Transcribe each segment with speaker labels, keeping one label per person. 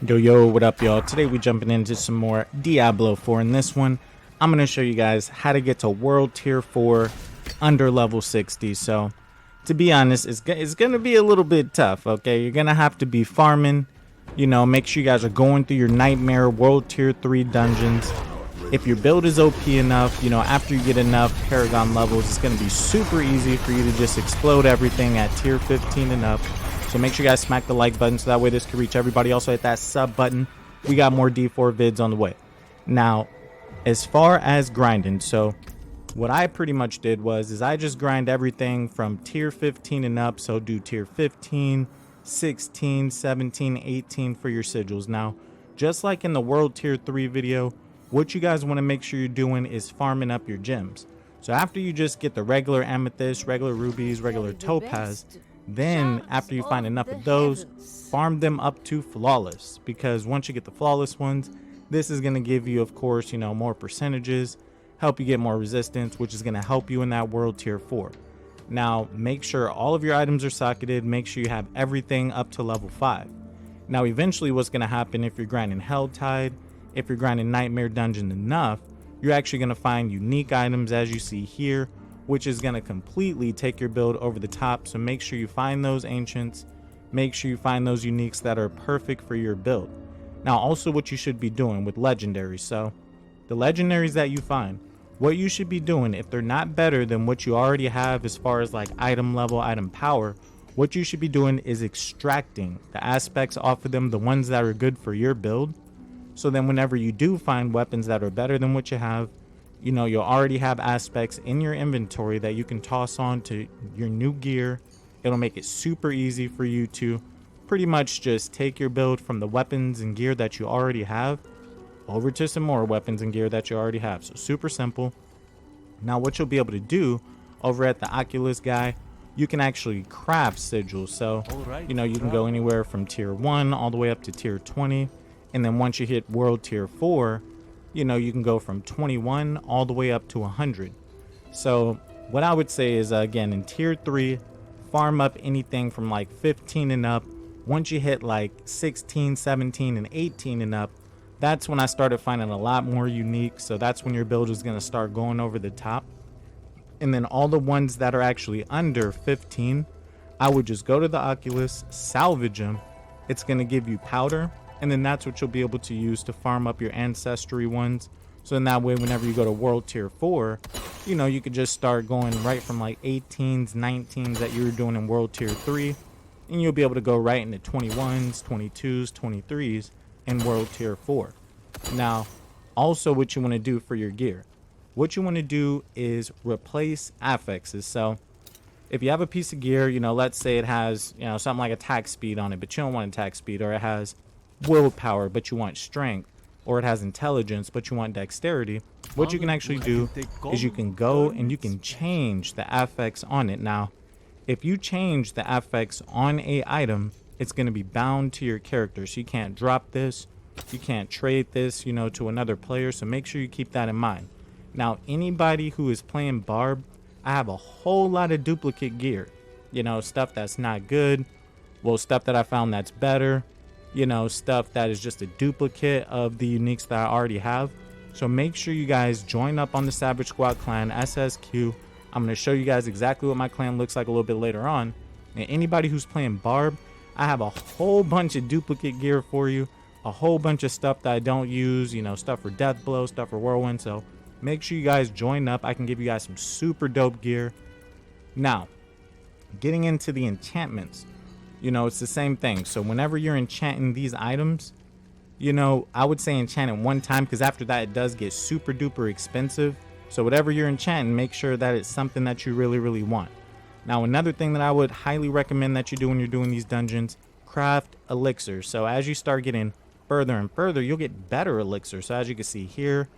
Speaker 1: Yo, what up, y'all? Today we jumping into some more Diablo 4. In this one, I'm going to show you guys how to get to World Tier 4 under level 60. So, to be honest, it's going to be a little bit tough, okay? You're going to have to be farming, make sure you guys are going through your Nightmare World Tier 3 dungeons. If your build is OP enough, after you get enough Paragon levels, it's going to be super easy for you to just explode everything at Tier 15 and up. So make sure you guys smack the like button so that way this can reach everybody. Also hit that sub button. We got more D4 vids on the way. Now, as far as grinding, so what I pretty much did was I just grind everything from tier 15 and up. So do tier 15, 16, 17, 18 for your sigils. Now, just like in the World Tier 3 video, what you guys want to make sure you're doing is farming up your gems. So after you just get the regular amethyst, regular rubies, regular topaz, then after you find enough of those, farm them up to flawless, because once you get the flawless ones, this is going to give you, of course, more percentages, help you get more resistance, which is going to help you in that World Tier 4. Now, make sure all of your items are socketed. Make sure you have everything up to level 5. Now, eventually what's going to happen if you're grinding Helltide, if you're grinding Nightmare Dungeon enough, you're actually going to find unique items as you see here, which is going to completely take your build over the top. So make sure you find those ancients, make sure you find those uniques that are perfect for your build. Now, also what you should be doing with legendaries. So the legendaries that you find, what you should be doing, if they're not better than what you already have as far as like item level, item power, what you should be doing is extracting the aspects off of them, the ones that are good for your build. So then whenever you do find weapons that are better than what you have, you'll already have aspects in your inventory that you can toss on to your new gear. It'll make it super easy for you to pretty much just take your build from the weapons and gear that you already have over to some more weapons and gear that you already have. So super simple. Now what you'll be able to do over at the Oculus guy, you can actually craft sigils. So, you can go anywhere from tier 1 all the way up to tier 20. And then once you hit World Tier 4, you can go from 21 all the way up to 100. So what I would say is, again, in tier 3, farm up anything from like 15 and up. Once you hit like 16, 17, and 18 and up, that's when I started finding a lot more unique. So that's when your build is going to start going over the top. And then all the ones that are actually under 15, I would just go to the Oculus, salvage them. It's going to give you powder. And then that's what you'll be able to use to farm up your ancestry ones. So in that way, whenever you go to World Tier 4, you could just start going right from like 18s, 19s that you were doing in World Tier 3. And you'll be able to go right into 21s, 22s, 23s in World Tier 4. Now, also what you want to do for your gear. What you want to do is replace affixes. So if you have a piece of gear, let's say it has, something like attack speed on it, but you don't want attack speed, or it has willpower but you want strength, or it has intelligence but you want dexterity, what you can actually do is you can go and you can change the affix on it. Now, if you change the affix on a item, it's going to be bound to your character, so you can't drop this, you can't trade this, to another player. So make sure you keep that in mind. Now, anybody who is playing Barb, I have a whole lot of duplicate gear, stuff that's not good, well, stuff that I found that's better, stuff that is just a duplicate of the uniques that I already have. So make sure you guys join up on the Savage Squad clan, SSQ. I'm going to show you guys exactly what my clan looks like a little bit later on. And anybody who's playing Barb, I have a whole bunch of duplicate gear for you, a whole bunch of stuff that I don't use, stuff for Death Blow, stuff for Whirlwind. So make sure you guys join up. I can give you guys some super dope gear. Now, getting into the enchantments. It's the same thing. So whenever you're enchanting these items, I would say enchant it one time, because after that it does get super duper expensive. So whatever you're enchanting, make sure that it's something that you really, really want. Now, another thing that I would highly recommend that you do when you're doing these dungeons, craft elixirs. So as you start getting further and further, you'll get better elixirs. So as you can see here,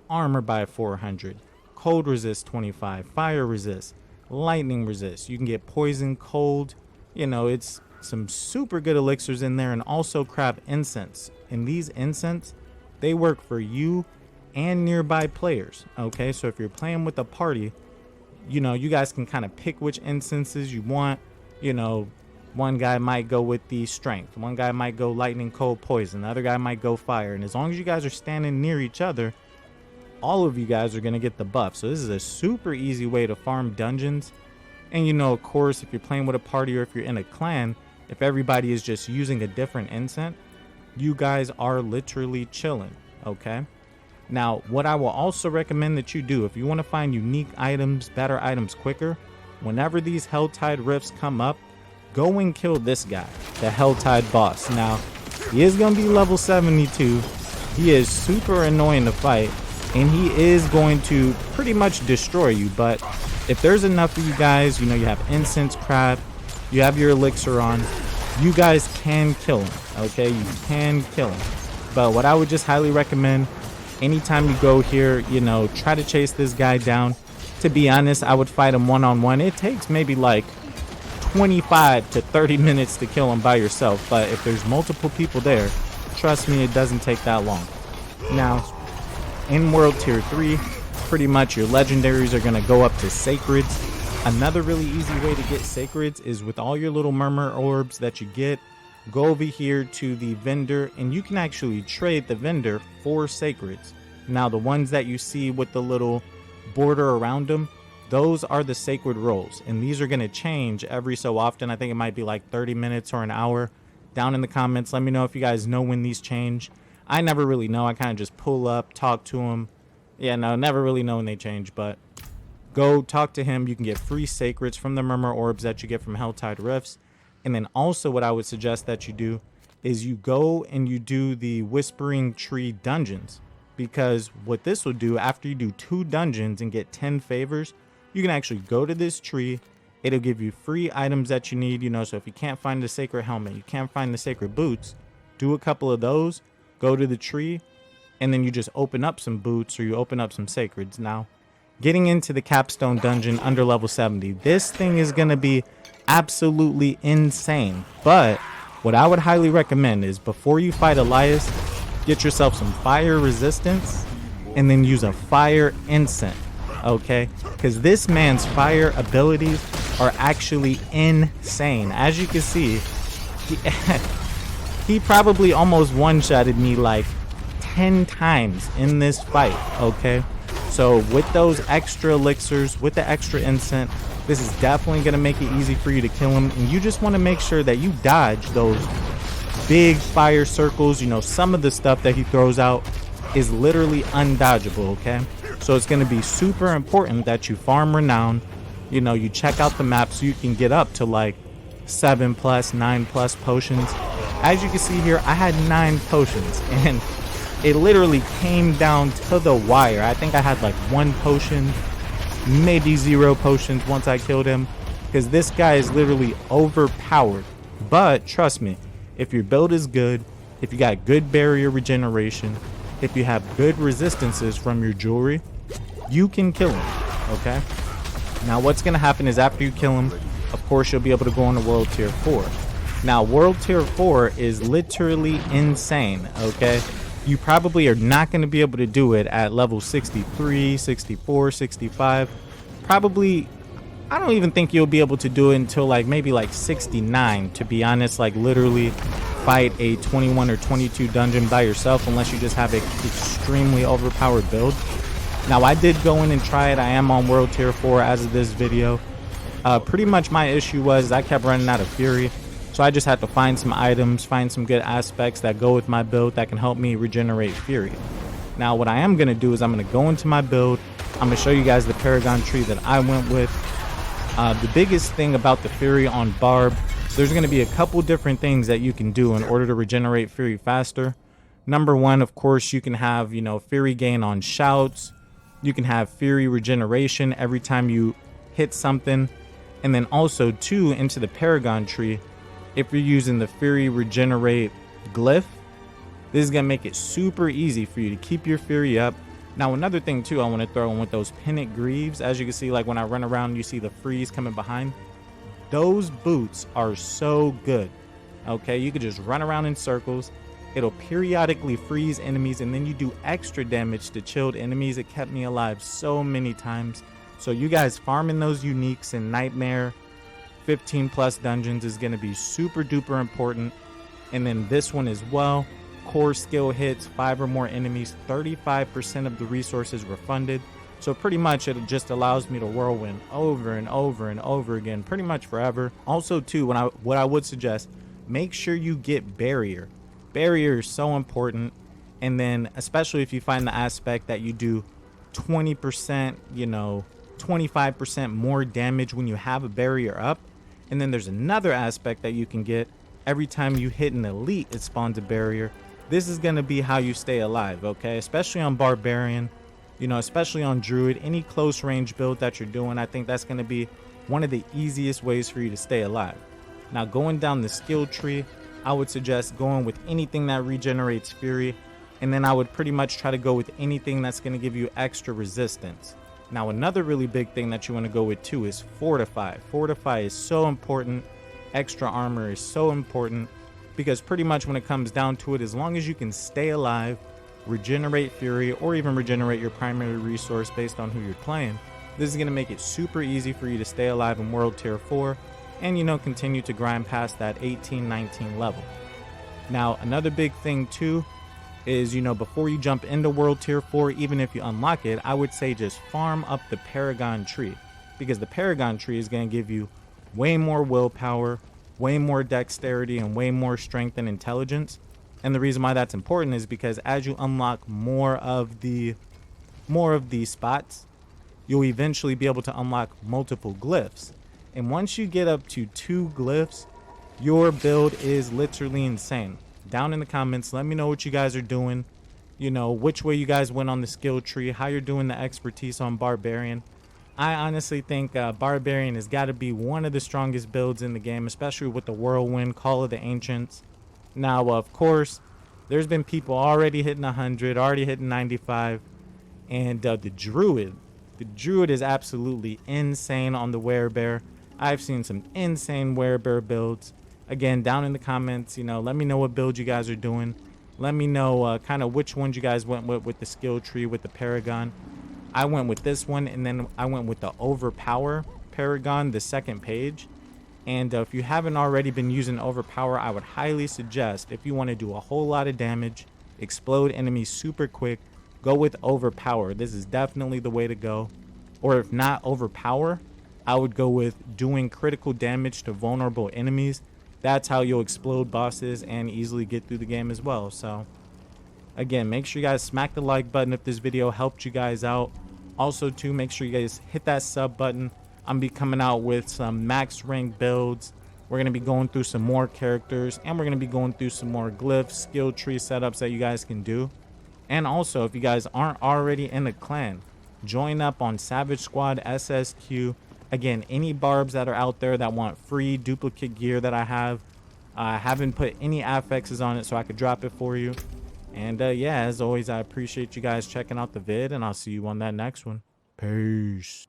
Speaker 1: armor by 400, cold resist 25, fire resist, lightning resist. You can get poison, cold, it's some super good elixirs in there. And also craft incense, and these incense, they work for you and nearby players. Okay, so if you're playing with a party, you guys can kind of pick which incenses you want, One guy might go with the strength. One guy might go lightning, cold, poison. The other guy might go fire. And as long as you guys are standing near each other, all of you guys are going to get the buff. So this is a super easy way to farm dungeons. And you know, of course, if you're playing with a party or if you're in a clan, if everybody is just using a different incense, you guys are literally chilling, okay? Now, what I will also recommend that you do, if you want to find unique items, better items quicker, whenever these helltide rifts come up, go and kill this guy, the helltide boss. Now, he is going to be level 72. He is super annoying to fight, and he is going to pretty much destroy you. But if there's enough of you guys, you know, you have incense craft, you have your elixir on, you guys can kill him, okay? You can kill him. But what I would just highly recommend, anytime you go here, you know, try to chase this guy down. To be honest, I would fight him one-on-one. It takes maybe like 25 to 30 minutes to kill him by yourself. But if there's multiple people there, trust me, it doesn't take that long. Now, in World Tier 3, pretty much your legendaries are going to go up to sacreds. Another really easy way to get sacreds is with all your little murmur orbs that you get, go over here to the vendor and you can actually trade the vendor for sacreds. Now the ones that you see with the little border around them, those are the sacred rolls, and these are going to change every so often. I think it might be like 30 minutes or an hour. Down in the comments, let me know if you guys know when these change. I never really know. I kind of just pull up, talk to them. Yeah, no, never really know when they change, but go talk to him. You can get free sacreds from the murmur orbs that you get from helltide rifts. And then also what I would suggest that you do is you go and you do the whispering tree dungeons, because what this will do, after you do 2 dungeons and get 10 favors, you can actually go to this tree. It'll give you free items that you need, you know. So if you can't find the sacred helmet, you can't find the sacred boots, do a couple of those, go to the tree, and then you just open up some boots or you open up some sacreds. Now, getting into the Capstone dungeon under level 70, this thing is going to be absolutely insane. But what I would highly recommend is before you fight Elias, get yourself some fire resistance and then use a fire incense, okay? Because this man's fire abilities are actually insane. As you can see, he probably almost one-shotted me like 10 times in this fight, okay? So with those extra elixirs, with the extra incense, this is definitely going to make it easy for you to kill him. And you just want to make sure that you dodge those big fire circles. You know, some of the stuff that he throws out is literally undodgeable, okay? So it's going to be super important that you farm renown. You know, you check out the map so you can get up to like 7+, 9+ potions. As you can see here, I had 9 potions and it literally came down to the wire. I think I had like 1 potion, maybe 0 potions once I killed him, because this guy is literally overpowered. But trust me, if your build is good, if you got good barrier regeneration, if you have good resistances from your jewelry, you can kill him, okay? Now what's going to happen is after you kill him, of course you'll be able to go on to World Tier 4. Now World Tier 4 is literally insane, okay? You probably are not going to be able to do it at level 63, 64, 65. Probably, I don't even think you'll be able to do it until like maybe like 69, to be honest. Like literally fight a 21 or 22 dungeon by yourself, unless you just have an extremely overpowered build. Now I did go in and try it. I am on World Tier 4 as of this video. Pretty much my issue was I kept running out of fury. So I just had to find some items, find some good aspects that go with my build that can help me regenerate fury. Now what I am going to do is I'm going to go into my build. I'm going to show you guys the Paragon tree that I went with. The biggest thing about the fury on Barb, there's going to be a couple different things that you can do in order to regenerate fury faster. Number 1, of course, you can have, you know, fury gain on shouts. You can have fury regeneration every time you hit something. And then also 2, into the Paragon tree, if you're using the fury regenerate glyph, this is going to make it super easy for you to keep your fury up. Now another thing too I want to throw in with those pennant greaves, as you can see, like when I run around you see the freeze coming behind, those boots are so good, okay? You could just run around in circles, it'll periodically freeze enemies, and then you do extra damage to chilled enemies. It kept me alive so many times. So you guys farming those uniques in Nightmare, 15 plus dungeons is going to be super duper important. And then this one as well, core skill hits, 5 or more enemies, 35% of the resources refunded. So pretty much it just allows me to whirlwind over and over and over again, pretty much forever. Also too, what I would suggest, make sure you get barrier. Barrier is so important. And then especially if you find the aspect that you do 20%, 25% more damage when you have a barrier up. And then there's another aspect that you can get every time you hit an elite, it spawns a barrier. This is going to be how you stay alive, okay? Especially on Barbarian, especially on Druid, any close range build that you're doing, I think that's going to be one of the easiest ways for you to stay alive. Now, going down the skill tree, I would suggest going with anything that regenerates Fury, and then I would pretty much try to go with anything that's going to give you extra resistance. Now, another really big thing that you want to go with too is Fortify. Fortify is so important. Extra armor is so important, because pretty much when it comes down to it, as long as you can stay alive, regenerate Fury, or even regenerate your primary resource based on who you're playing, this is going to make it super easy for you to stay alive in World Tier 4 and, continue to grind past that 18, 19 level. Now, another big thing too is, before you jump into World Tier 4, even if you unlock it, I would say just farm up the Paragon tree, because the Paragon tree is going to give you way more willpower, way more dexterity, and way more strength and intelligence. And the reason why that's important is because as you unlock more of these spots, you'll eventually be able to unlock multiple glyphs. And once you get up to 2 glyphs, your build is literally insane. Down in the comments, let me know what you guys are doing, which way you guys went on the skill tree, how you're doing the expertise on Barbarian. I honestly think Barbarian has got to be one of the strongest builds in the game, especially with the Whirlwind, Call of the Ancients. Now, of course, there's been people already hitting 100, already hitting 95, and the Druid is absolutely insane on the Werebear. I've seen some insane Werebear builds. Again, down in the comments, let me know what build you guys are doing. Let me know kind of which ones you guys went with the skill tree, with the Paragon. I went with this one, and then I went with the Overpower Paragon, the second page. And if you haven't already been using Overpower, I would highly suggest, if you want to do a whole lot of damage, explode enemies super quick, go with Overpower. This is definitely the way to go. Or if not Overpower, I would go with doing critical damage to vulnerable enemies. That's how you'll explode bosses and easily get through the game as well. So again, make sure you guys smack the like button if this video helped you guys out. Also too, make sure you guys hit that sub button. I'm be coming out with some max rank builds. We're going to be going through some more characters, and we're going to be going through some more glyphs, skill tree setups that you guys can do. And also, if you guys aren't already in the clan, join up on Savage Squad SSQ. Again, any barbs that are out there that want free duplicate gear that I haven't put any affixes on it so I could drop it for you. And yeah, as always, I appreciate you guys checking out the vid, and I'll see you on that next one. Peace.